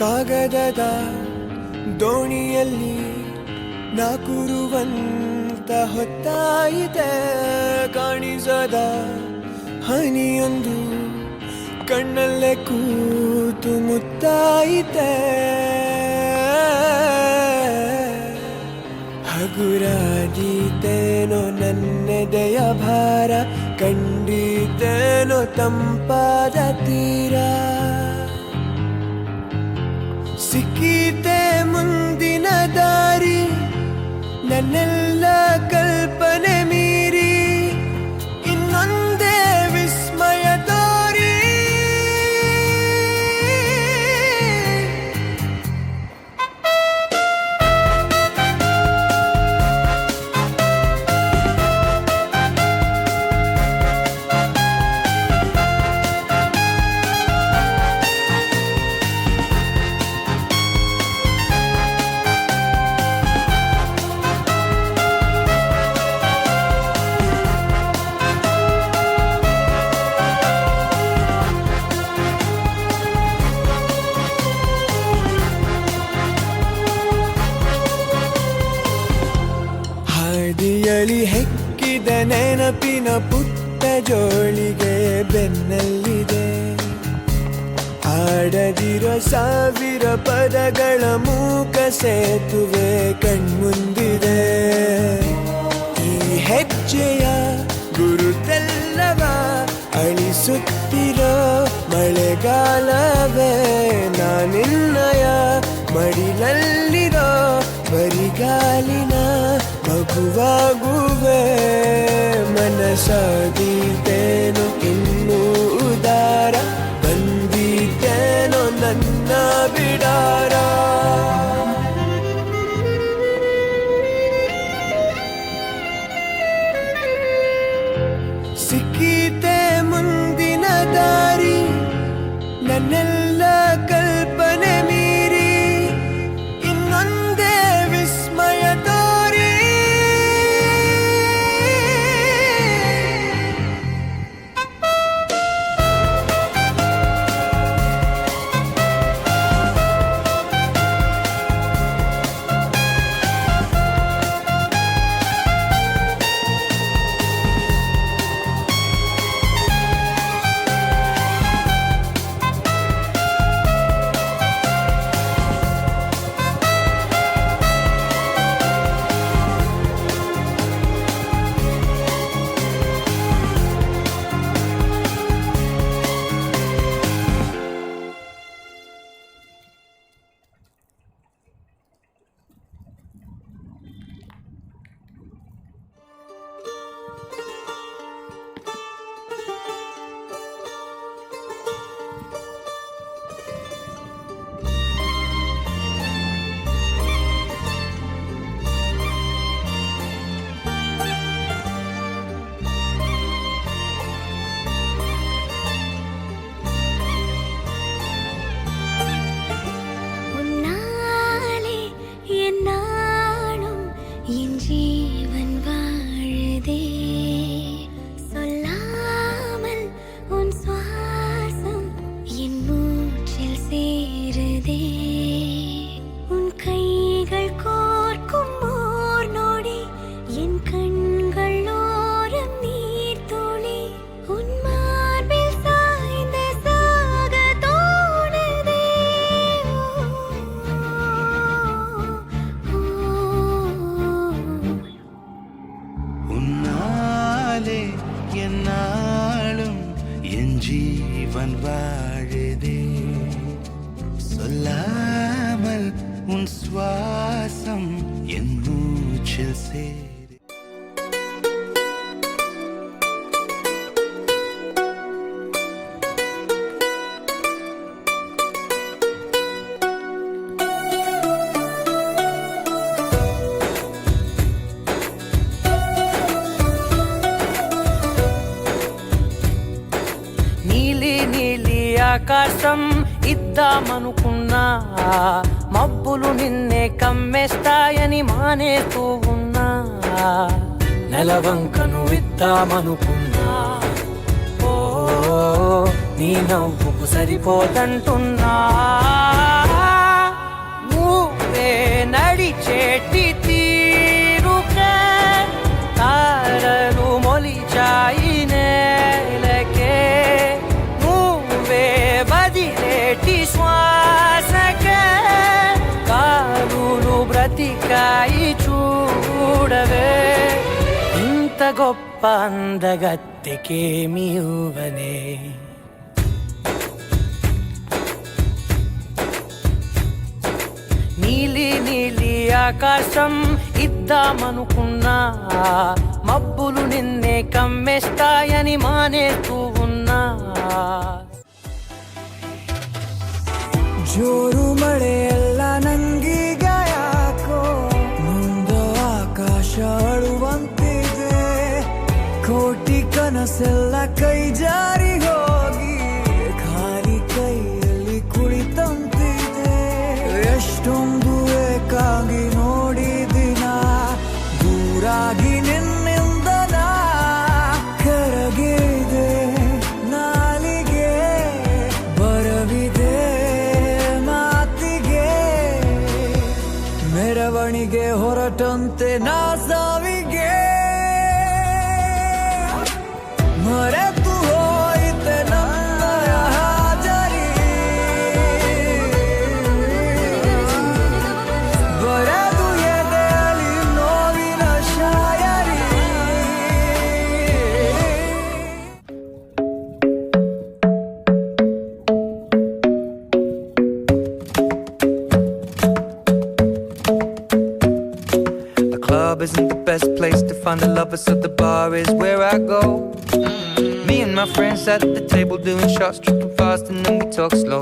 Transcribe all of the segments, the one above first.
ಕಾಗದದ ದೋಣಿಯಲ್ಲಿ ನಾಕುರುವಂತ ಹೊತ್ತಾಯಿತೆ ಕಾಣಿಸದ ಹನಿಯೊಂದು ಕಣ್ಣಲ್ಲೇ ಕೂತು ಮುತ್ತಾಯಿತೆ ಹಗುರಾದೀತೇನೋ ನನ್ನೆದೆಯ ಭಾರ ಕಂಡಿತೇನೋ ತಂಪಾದ ತೀರ ಸಿಕ್ಕೀತೆ ಮುಂದಿನ ದಾರಿ ನನ್ನೆಲ್ಲ ಕಲ್ಪನೆ ಮೀರಿ ಇನ್ನೊಂದೇ ವಿಸ್ಮಯ ತೋರಿ ಹಾದಿಯಲಿ ಹೆಕ್ಕಿದ ನೆನಪಿನ ಪುಟ್ಟ ಜೋಳಿಗೆ ಬೆನ್ನಲ್ಲಿದೆ ಆಡದಿರೋ ಸಾವಿರ ಪದಗಳ ಮೂಕ ಸೇತುವೆ ಕಣ್ಮುಂದಿದೆ ಈ ಹೆಜ್ಜೆಯ ಗುರುತೆಲ್ಲವ ಅಳಿಸುತ್ತಿರೋ ಮಳೆಗಾಲವೇ ನಾನಿನ್ನಯ ಮಡಿಲಲ್ಲಿರೋ ಬರಿಗಾಲಿನ ಮಗುವಾಗುವೆ ಮನಸಾದೀತೇನೋ ಇನ್ನೂ ಉದಾರ ಬಂದೀತೇನೋ ನನ್ನ ಬಿಡಾರ ಸಿಕ್ಕೀತೆ ಮುಂದಿನ ದಾರಿ ನನ್ನೆಲ್ಲ ಕಲ್ಪನೆ ಮೀರಿ ಇನ್ನೊಂದೇ ವಿಸ್ಮಯ ತೋರಿ ஜீவன் வாழுதே சொல்லாமல் உன் சுவாசம் என் மூச்சில் சேரு. ఆకాశం ఇద్దామనుకున్నా మబ్బులు నిన్నే కమ్మేస్తాయని మానేస్తూ ఉన్నా నెలవంకను ఇద్దామనుకున్నా ఓ నీ నవ్వుకు సరిపోదంటున్నా బదిలేటి తీరుకే తారలు మొలిచాయి నేలకే నువ్వే బదిలేటి శ్వాసకే కారులు బ్రతికాయి చూడవే ఇంత గొప్ప అందగత్తెకేమి ఇవ్వనే నీలి నీలి ఆకాశం ఇద్దామనుకున్నా మబ్బులు నిన్నే కమ్మేస్తాయని మానేస్తూ ఉన్నా ಜೋರು ಮಳೆ ಎಲ್ಲ ನಂಗೀಗ ಯಾಕೋ ಮುಂದೆ ಆಕಾಶ ಅಳುವಂತಿದೆ ಕೋಟಿ ಕನಸೆಲ್ಲ ಕೈ ಜಾರಿ ಹೋಗಿ ಖಾಲಿ ಕೈಯಲ್ಲಿ ಕುಳಿತಂತಿದೆ ಎಷ್ಟೊಂದು ಏಕಾಗಿ ನೋಡಿದಿನ ದೂರಾಗಿ ನಿನ್ನಿಂದ ನಾ ಕರಗಿದೆ ನಾಲಿಗೆ ಬರವಿದೆ ಮಾತಿಗೆ ಮೆರವಣಿಗೆ ಹೊರಟಂತೆ ನಾ ಸಾವಿಗೆ ಮರೆತು ಹೋಯಿತೆ ನನ್ನಯ ಹಾಜರಿ ಬರೆದು ಎದೆಯಲ್ಲಿ ನೋವಿನ ಶಾಯರಿ The club isn't the best place to find a lover, so the bar is where I go. Me and my friends at the table doing shots, tripping fast, and then we talk slow.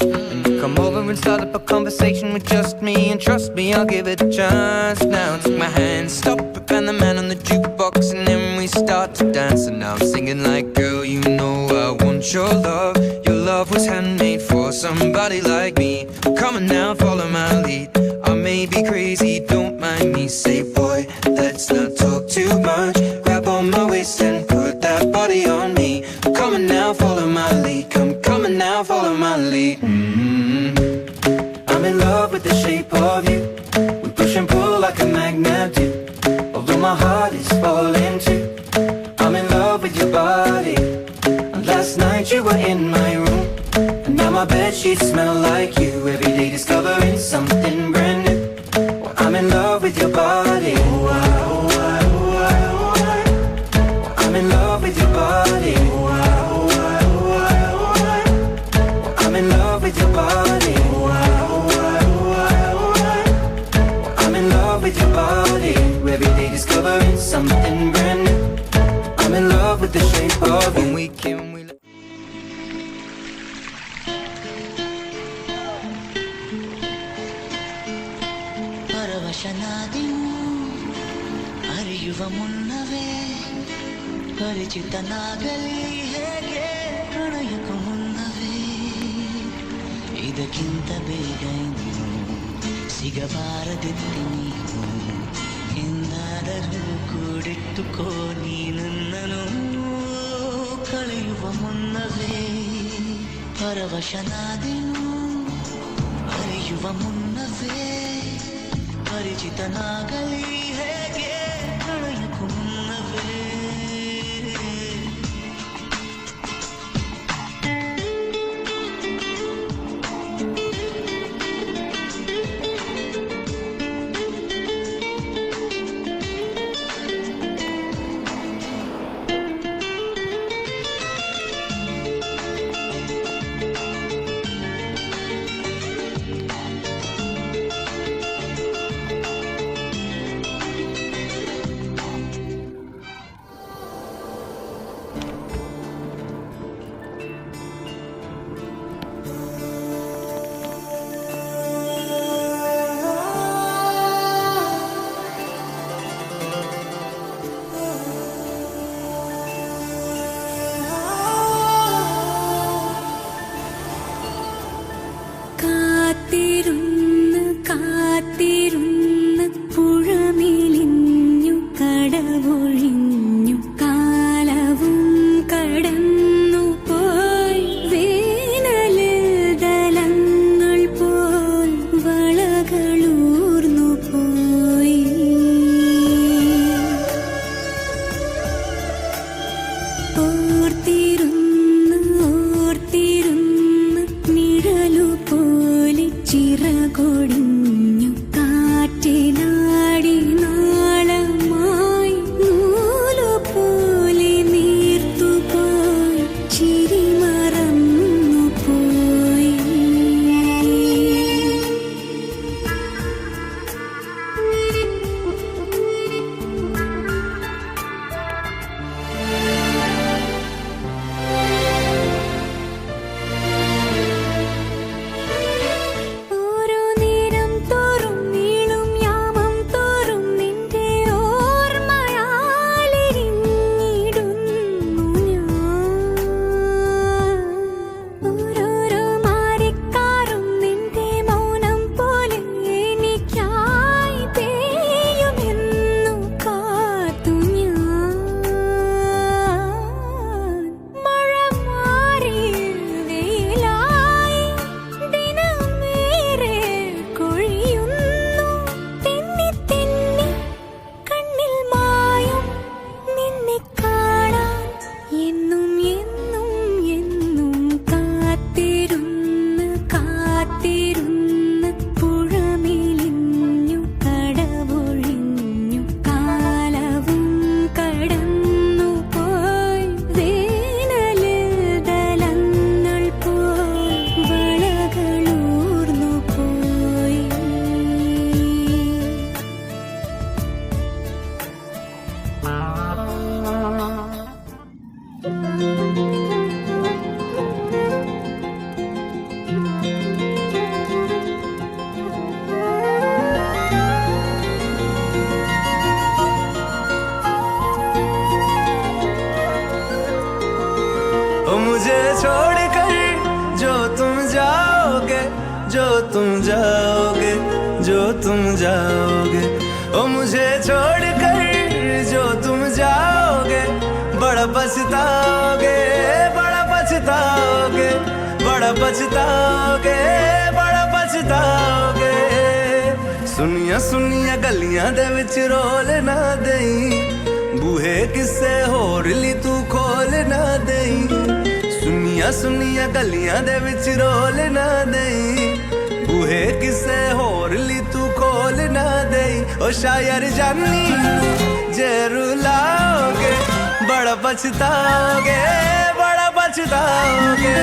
And you come over and start up a conversation with just me, and trust me, I'll give it a chance. Now take my hand, stop it, and the man on the jukebox, and then we start to dance. And now I'm singing like, girl, you know I want your love. Your love was handmade for somebody like me. Come on now, follow my lead. I may be crazy, don't mind me. Say, boy, let's not talk too much. Grab on my waist and put that body on me. Come on now, follow my lead. Come on now, follow my lead. I'm in love with the shape of you. We push and pull like a magnet do. Although my heart is falling too. I'm in love with your body. And last night you were in my room. And now my bed sheets smell like you. Every day discovering something brand new. Well, I'm in love with your body. I'm in love with your body. I'm in love with your body. I'm in love with your body. Every day discovering something brand new. I'm in love with the shape of you. When we can, we ಪರವಶನಾದಿನು ಅರಿಯುವ ಮುನ್ನವೇ ಪರಿಚಿತನಾಗಲಿ ಹೇಗೆ ಪ್ರಣಯಕ್ಕೂ ಮುನ್ನವೇ ಇದಕ್ಕಿಂತ ಬೇಗ ಇನ್ನು ಸಿಗಬಾರದಿತ್ತು ನೀನು ಎಂದಾದರೂ ಕೂಡಿಟ್ಟುಕೋ ನೀ ನನ್ನನು ಕಳೆಯುವ ಮುನ್ನವೇ ಪರವಶನಾದಿನು ಅರಿಯುವ ಮುನ್ನವೇ ಪರಿಚಿತನಾಗಲಿ ಹೇಗೆ ಪ್ರಣಯಕ್ಕೂ ಮುನ್ನವೇ ഓർത്തിരുന്ന് ഓർത്തിരുന്ന് നിഴലു പോലെ ചിറകൊടിഞ്ഞു കാറ്റിലാടി നാളമായി നൂലു പോലെ നീർത്തുപോയി ചിരി മറന്നു പോയി. ഓരോ നേരം തോറും നീളും യാമം തോറും നിന്റെ ഓർമ്മയാലെരിഞ്ഞിടുന്നു ഞാൻ. ഓരോരോ മാറിക്കാറും നിന്റെ മൗനം പോലെ എനിക്കായി പെയ്യുമെന്നു കാത്തു ഞാൻ. മഴ മാറി വെയിലായി ദിനമേറെ കൊഴിയുന്നു. തെന്നി തെന്നി കണ്ണിൽ മായും നിന്നെ കാണാൻ എന്നും എന്നും എന്നും കാത്തിരുന്ന് കാത്തിരുന്ന് പുഴമെലിഞ്ഞു കടവൊഴിഞ്ഞു കാലവും കടന്നു പോയി. വേനലിൽ ദലങ്ങൾ പോയി വളകളൂർന്നു പോയി. ओ मुझे छोड़कर जो तुम जाओगे, जो तुम जाओगे, जो तुम जाओगे, ओ मुझे छोड़कर जो तुम जाओगे, बड़ा पछताओगे, बड़ा पछताओगे, बड़ा पछताओगे, बड़ा पछताओगे। सुनिया सुनिया गलियां दे विच रोल ना देई, बूहे किसे होर ली तू खोल ना देई। सुनिया सुनिया गलियां दे विच रोल ना देई, बूहे किसे होर ली तू खोल ना देई। ओ शायर जानी जे रुलाओगे, बड़ा पछताओगे, बड़ा पछताओगे।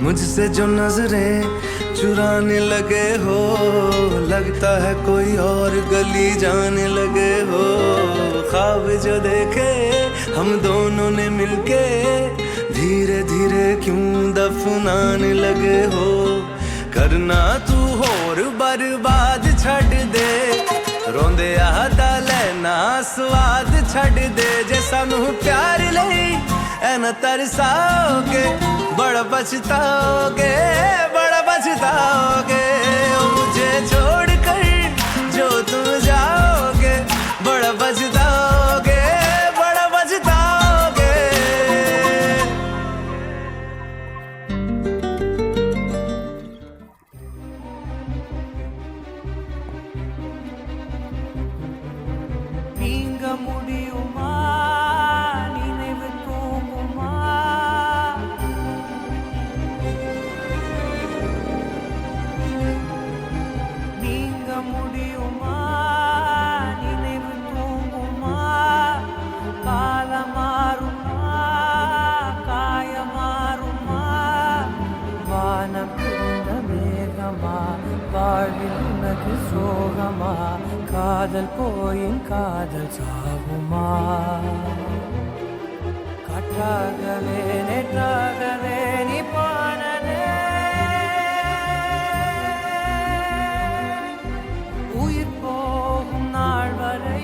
मुझसे जो नजरें चुराने लगे हो, लगता है कोई और गली जाने लगे हो। ख्वाब जो देखे हम दोनों ने मिलके, धीरे धीरे क्यों दफनाने लगे हो। करना तू होर बर्बाद छड़ दे, रोंदे आदा लेना स्वाद छड़ दे। जे सानू प्यार लई ऐना तरसाओगे, बड़ा पछताओगे, बड़ा पछताओगे। ओ मुझे छोड़कर जो तुम जाओगे, बड़ा पछताओगे, बड़ा पछताओगे। நீங்க முடியுமா நினைவு தூங்குமா? நீங்க முடியுமா நினைவு தூங்குமா? காலம் மாறுமா காயம் மாறுமா? வானம் பிறந்த மேகமா வாழ்வில் உனக்கு சோகமா? காதல் போயின் காதல் சாகுமா? காற்றாகவே நேற்றாகவே நீ போனதே, உயிர் போகும் நாள் வரை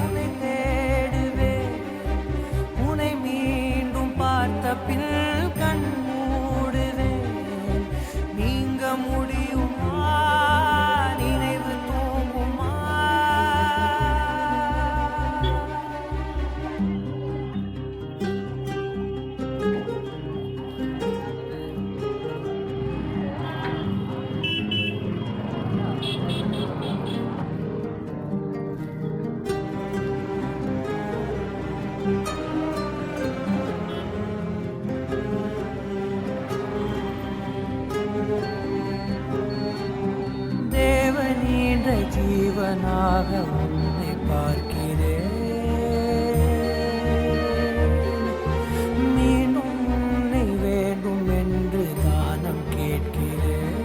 உன்னை தேடுவேன். உன்னை மீண்டும் பார்த்த பின் கண் மூடுவேன். நீங்க முடியுமா நினைவு ஜீவனாக உன்னை பார்க்கிறேன். மீண்டும் உன்னை வேண்டும் என்று தானம் கேட்கிறேன்.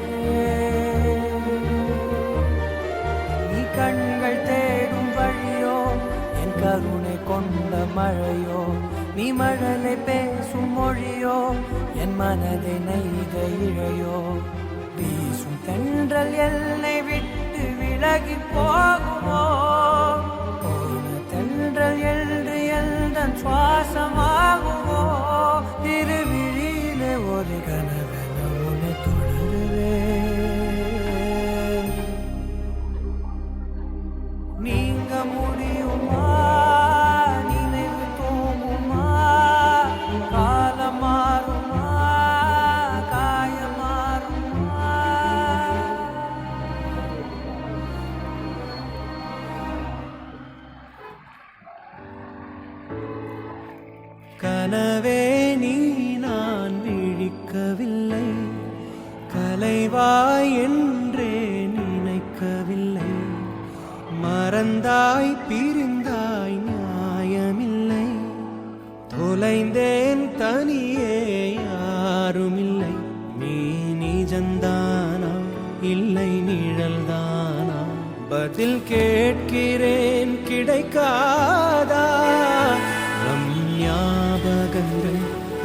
நீ கண்கள் தேடும் வழியோ என் கருணை கொண்ட மழையோ, நீ மழலை பேசும் மொழியோ என் மனதை நெய்த இழையோ, வீசும் தென்றல் எல்லை விட்டு விலகி போகுமோ, போன தென்றல் என்று எந்தன் சுவாசமாகுமோ, திருவிழியிலே ஒரு கனவென உன்னை தொடருவேன். நீங்க முடியுமா, நினைவு தூங்குமா, காலம் மாறுமா, காயம் மாறுமா. கனவே நீ நான் விழிக்கவில்லை, கலைவாய் என்றே நினைக்கவில்லை, மறந்தாய் பிரிந்தாய் நியாயமில்லை, தொலைந்தேன் தனியே யாருமில்லை, நீ நிஜந்தானா இல்லை நிழல்தானா, பதில் கேட்கிறேன் கிடைக்காதா.